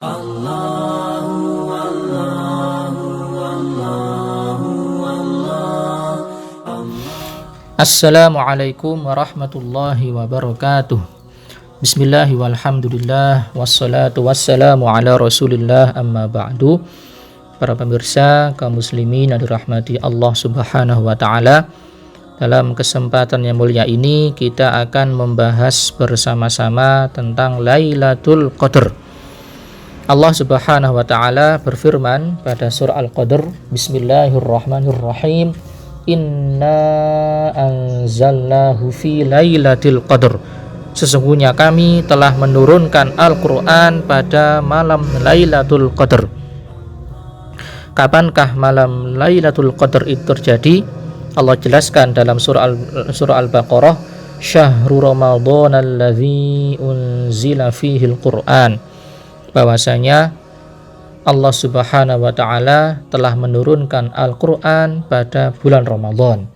Assalamualaikum warahmatullahi wabarakatuh. Bismillahi walhamdulillah wassalatu wassalamu ala rasulillah amma ba'du. Para pemirsa kaum muslimin yang dirahmati Allah subhanahu wa ta'ala, dalam kesempatan yang mulia ini kita akan membahas bersama-sama tentang Lailatul Qadar. Allah subhanahu wa ta'ala berfirman pada surah Al-Qadar, Bismillahirrahmanirrahim, Inna anzalnahu fi lailatul qadar. Sesungguhnya kami telah menurunkan Al-Quran pada malam Lailatul Qadar. Kapankah malam Lailatul Qadar itu terjadi? Allah jelaskan dalam surah Al-Baqarah, Syahrul Ramadhan alladzi unzila fihi al-Quran, bahwasanya Allah subhanahu wa ta'ala telah menurunkan Al-Quran pada bulan Ramadan.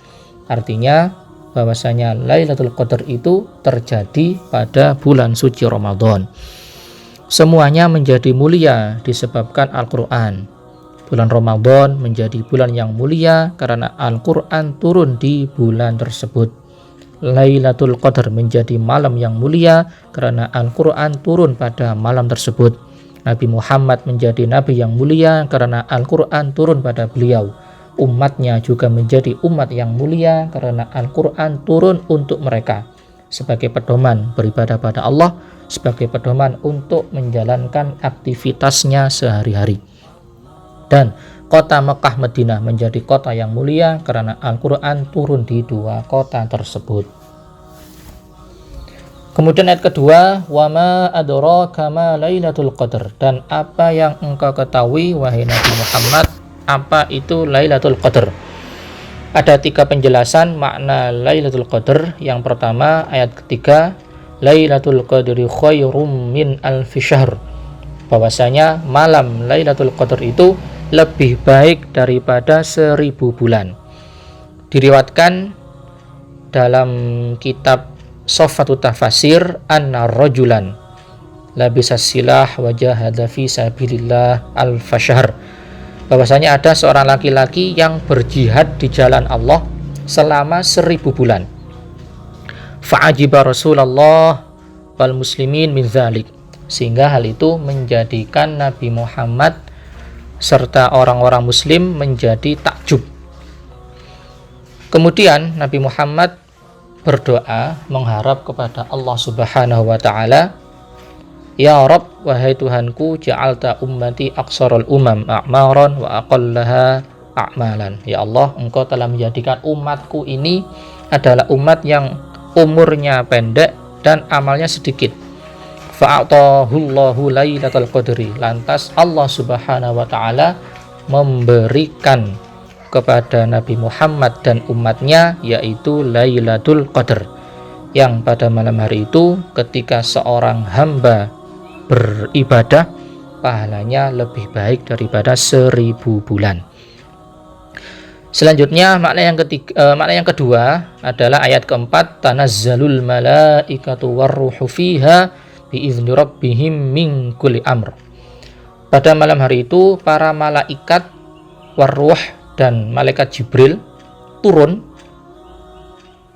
Artinya bahwasanya Lailatul Qadar itu terjadi pada bulan suci Ramadan. Semuanya menjadi mulia disebabkan Al-Quran. Bulan Ramadan menjadi bulan yang mulia karena Al-Quran turun di bulan tersebut. Lailatul Qadar menjadi malam yang mulia karena Al-Quran turun pada malam tersebut. Nabi Muhammad menjadi nabi yang mulia karena Al-Quran turun pada beliau. Umatnya juga menjadi umat yang mulia karena Al-Quran turun untuk mereka sebagai pedoman beribadah pada Allah, sebagai pedoman untuk menjalankan aktivitasnya sehari-hari. Dan kota Mekah Madinah menjadi kota yang mulia karena Al-Quran turun di dua kota tersebut. Kemudian ayat kedua, wa ma adraka ma Lailatul Qadar, dan apa yang engkau ketahui wahai Nabi Muhammad, apa itu Lailatul Qadar? Ada tiga penjelasan makna Lailatul Qadar. Yang pertama, ayat ketiga, Lailatul Qadri khairum min alfi syahr, bahwasanya malam Lailatul Qadar itu lebih baik daripada 1000 bulan. Diriwayatkan dalam kitab Soffatut Tafasir, anna rajulan labisas silah wa jahada fi sabilillah al-fasyahr, bahwasanya ada seorang laki-laki yang berjihad di jalan Allah selama 1000 bulan. Fa'ajiba Rasulullah wal muslimin min dzalik, sehingga hal itu menjadikan Nabi Muhammad serta orang-orang muslim menjadi takjub. Kemudian Nabi Muhammad berdoa mengharap kepada Allah subhanahu wa ta'ala, Ya Rabb, wahai Tuhanku, ja'alta ummati aqsarul umam a'maran wa aqallaha a'malan. Ya Allah, engkau telah menjadikan umatku ini adalah umat yang umurnya pendek dan amalnya sedikit. Fa'atahullahu Lailatul Qadri, lantas Allah subhanahu wa ta'ala memberikan kepada Nabi Muhammad dan umatnya, yaitu Lailatul Qadar, yang pada malam hari itu ketika seorang hamba beribadah, pahalanya lebih baik daripada 1000 bulan. Selanjutnya makna yang kedua adalah ayat keempat, tanazzalul malaikatu warruhu fiha biizni rabbihim min kulli amr. Pada malam hari itu para malaikat warruh dan malaikat Jibril turun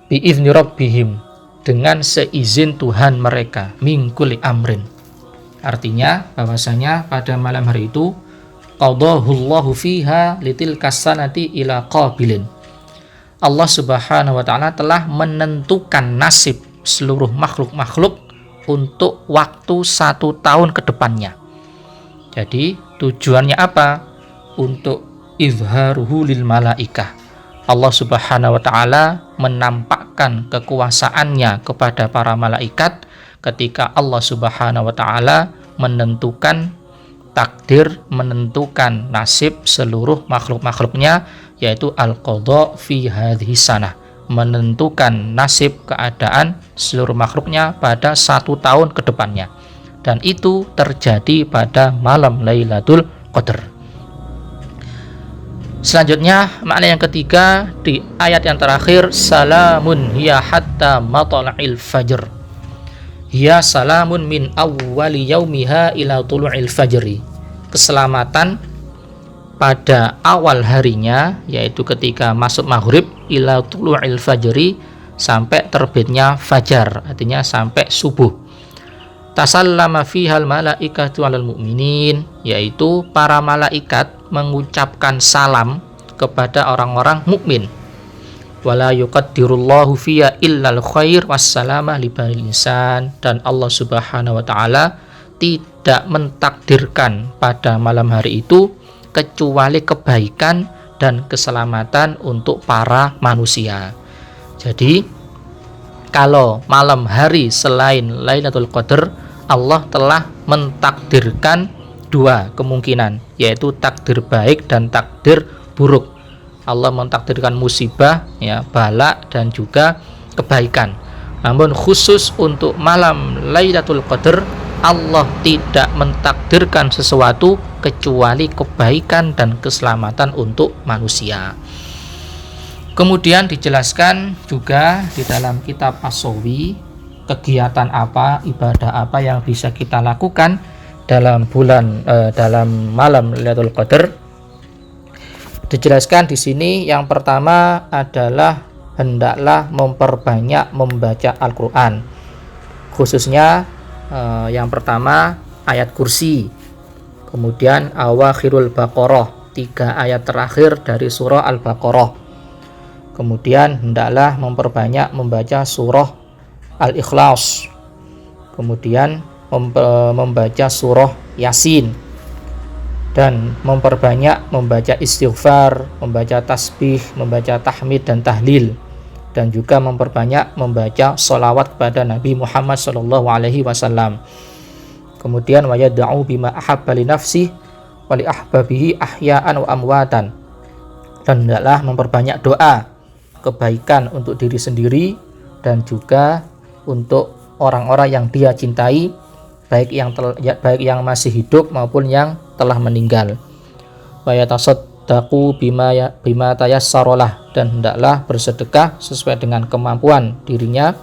biizni rabbihim, dengan seizin Tuhan mereka, min kulli amrin. Artinya bahwasanya pada malam hari itu qadahullahu fiha litilka sanati ila qabilin, Allah subhanahu wa ta'ala telah menentukan nasib seluruh makhluk-makhluk untuk waktu 1 tahun ke depannya. Jadi tujuannya apa? Untuk izharuhu lil malaikah, Allah subhanahu wa ta'ala menampakkan kekuasaannya kepada para malaikat ketika Allah subhanahu wa ta'ala menentukan takdir, menentukan nasib seluruh makhluk-makhluknya, yaitu al-qadha fi hadhihi sanah, menentukan nasib keadaan seluruh makhluknya pada 1 tahun ke depannya. Dan itu terjadi pada malam Lailatul Qadar. Selanjutnya makna yang ketiga di ayat yang terakhir, salamun hiya hatta matla'il fajr, hiya salamun min awwali yaumiha ila tulu'il fajri. Keselamatan pada awal harinya, yaitu ketika masuk maghrib, ila tulu'il fajri, sampai terbitnya fajar, artinya sampai subuh. Tasallama fihal malaikatu alal mu'minin, yaitu para malaikat mengucapkan salam kepada orang-orang mukmin. Wala yuqaddirullahu fiyya illal khair wassalamah li banil insan, dan Allah Subhanahu wa taala tidak mentakdirkan pada malam hari itu kecuali kebaikan dan keselamatan untuk para manusia. Jadi kalau malam hari selain Lailatul Qadar, Allah telah mentakdirkan dua kemungkinan, yaitu takdir baik dan takdir buruk. Allah mentakdirkan musibah, ya, bala, dan juga kebaikan. Namun khusus untuk malam Lailatul Qadar, Allah tidak mentakdirkan sesuatu kecuali kebaikan dan keselamatan untuk manusia. Kemudian dijelaskan juga di dalam kitab As-Sawi, kegiatan apa, ibadah apa yang bisa kita lakukan dalam malam Lailatul Qadar. Dijelaskan di sini, yang pertama adalah hendaklah memperbanyak membaca Al-Qur'an. Khususnya yang pertama ayat kursi, kemudian awakhirul Baqarah, 3 ayat terakhir dari surah Al-Baqarah. Kemudian hendaklah memperbanyak membaca surah Al-Ikhlas, kemudian membaca surah Yasin, dan memperbanyak membaca istighfar, membaca tasbih, membaca tahmid dan tahlil, dan juga memperbanyak membaca sholawat kepada Nabi Muhammad SAW. Kemudian wa yad'u bima ahabba li nafsihi wa li ahbabihi ahya'an wa amwatan, dan hendaklah memperbanyak doa kebaikan untuk diri sendiri dan juga untuk orang-orang yang dia cintai, baik yang masih hidup maupun yang telah meninggal. Wa yatasaddaqu bima tayassarolah, dan hendaklah bersedekah sesuai dengan kemampuan dirinya.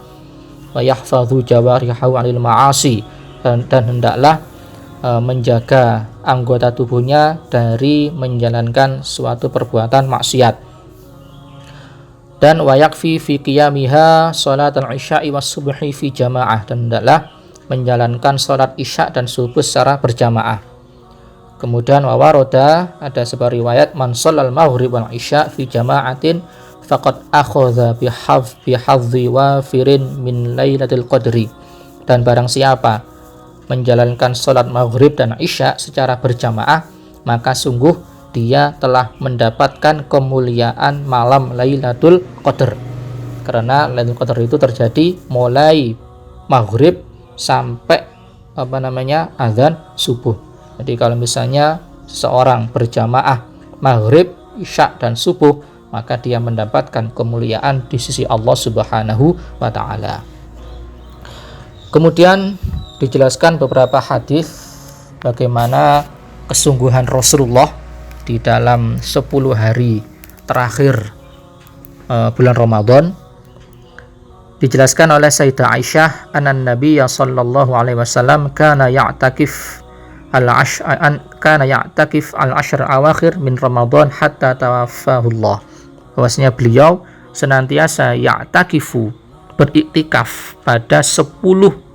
Wa yahfadhu jawarihahu 'anil ma'asi, dan hendaklah menjaga anggota tubuhnya dari menjalankan suatu perbuatan maksiat. Dan wa yakfi fi qiyamiha salatul isya'i was subhi fi jamaah, dan hendaklah menjalankan salat isya dan subuh secara berjamaah. Kemudian wawaroda, ada sebuah riwayat, man shallal maghrib wal isya fi jama'atin faqad akhadha bihadzi wafirin min lailatul qadri, dan barang siapa menjalankan salat maghrib dan isya secara berjamaah, maka sungguh dia telah mendapatkan kemuliaan malam Lailatul Qadar. Karena Lailatul Qadar itu terjadi mulai maghrib sampai azan subuh. Jadi kalau misalnya seseorang berjamaah maghrib, isya dan subuh, maka dia mendapatkan kemuliaan di sisi Allah Subhanahu wa taala. Kemudian dijelaskan beberapa hadis bagaimana kesungguhan Rasulullah di dalam 10 hari terakhir bulan Ramadan. Dijelaskan oleh Sayyidah Aisyah, anan Nabiya sallallahu alaihi wasallam kana ya'takif al-ashr awakhir min Ramadan hatta tawaffahullah. Bahwasanya beliau senantiasa ya'takifu, beriktikaf pada 10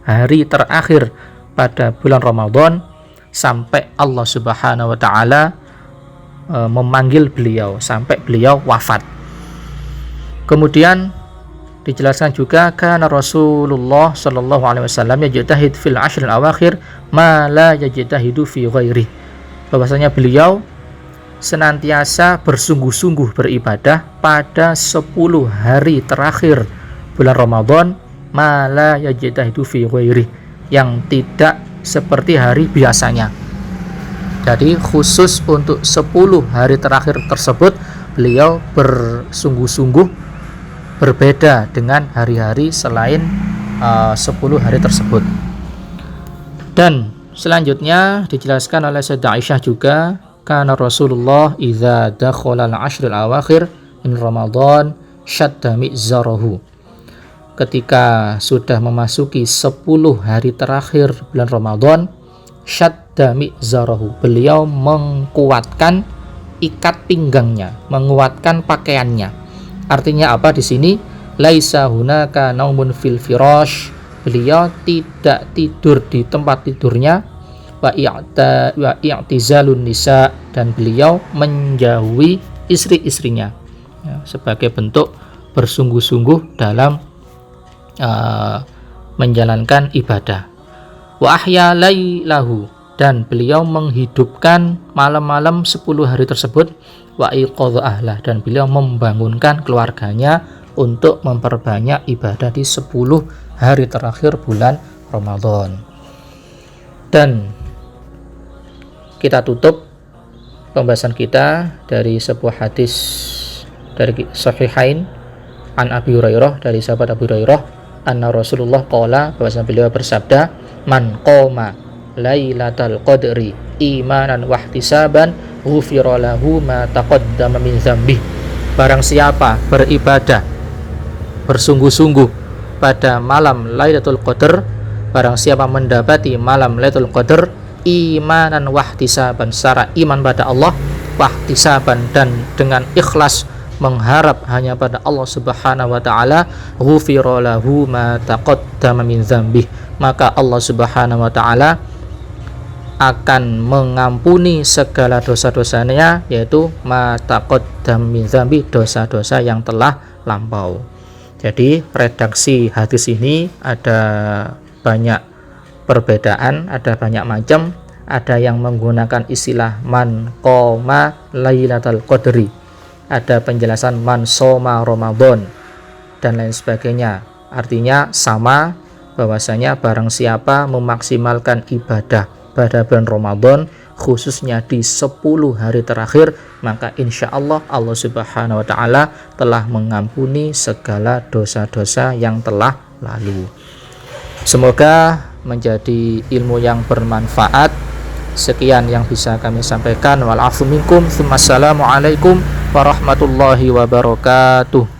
hari terakhir pada bulan Ramadan sampai Allah Subhanahu wa taala memanggil beliau, sampai beliau wafat. Kemudian dijelaskan juga karena Rasulullah sallallahu alaihi wasallam yajtahid fil ashril awakhir ma la yajtahidu fi ghairi, bahwasanya beliau senantiasa bersungguh-sungguh beribadah pada 10 hari terakhir bulan Ramadan, ma la yajtahidu fi ghairi, yang tidak seperti hari biasanya. Jadi khusus untuk 10 hari terakhir tersebut beliau bersungguh-sungguh berbeda dengan hari-hari selain 10 hari tersebut. Dan selanjutnya dijelaskan oleh Sayyidah Aisyah juga, kana Rasulullah idza dakhala al-ashr al-awakhir min Ramadan shadda mi'zarahu. ketika sudah memasuki 10 hari terakhir bulan Ramadan, syadda mi'zarahu, beliau menguatkan ikat pinggangnya, menguatkan pakaiannya. Artinya apa di sini? Laisa hunaka naumun fil firash, beliau tidak tidur di tempat tidurnya, wa i'tizalun nisa, dan beliau menjauhi istri-istrinya, ya, sebagai bentuk bersungguh-sungguh dalam menjalankan ibadah. Wa ahya lailahu, dan beliau menghidupkan malam-malam 10 hari tersebut. Wa iqadha ahlah, dan beliau membangunkan keluarganya untuk memperbanyak ibadah di 10 hari terakhir bulan Ramadan. Dan kita tutup pembahasan kita dari sebuah hadis dari Sahihain an Abi Hurairah, dari sahabat Abu Hurairah, anna Rasulullah qala, bahwasanya beliau bersabda, man qoma lailatal qadri imanan wahtisaban ghufira lahu ma taqaddama min dzambih. Barang siapa beribadah bersungguh-sungguh pada malam Lailatul Qadar, barang siapa mendapati malam Lailatul Qadar imanan wahtisaban, secara iman pada Allah, wahtisaban, dan dengan ikhlas mengharap hanya pada Allah Subhanahu wa taala, ghufira lahu ma taqaddama min dzambih, maka Allah Subhanahu wa taala akan mengampuni segala dosa-dosanya, yaitu ma taqaddama min dzambih, dosa-dosa yang telah lampau. Jadi redaksi hadis ini ada banyak perbedaan, ada banyak macam. Ada yang menggunakan istilah man qoma lailatul qadri, ada penjelasan man soma Ramadan, dan lain sebagainya. Artinya sama, bahwasanya barang siapa memaksimalkan ibadah pada bulan Ramadan, khususnya di 10 hari terakhir, maka insya Allah Allah Subhanahu wa ta'ala telah mengampuni segala dosa-dosa yang telah lalu. Semoga menjadi ilmu yang bermanfaat. Sekian yang bisa kami sampaikan. Wal afu minkum. Assalamualaikum warahmatullahi wabarakatuh.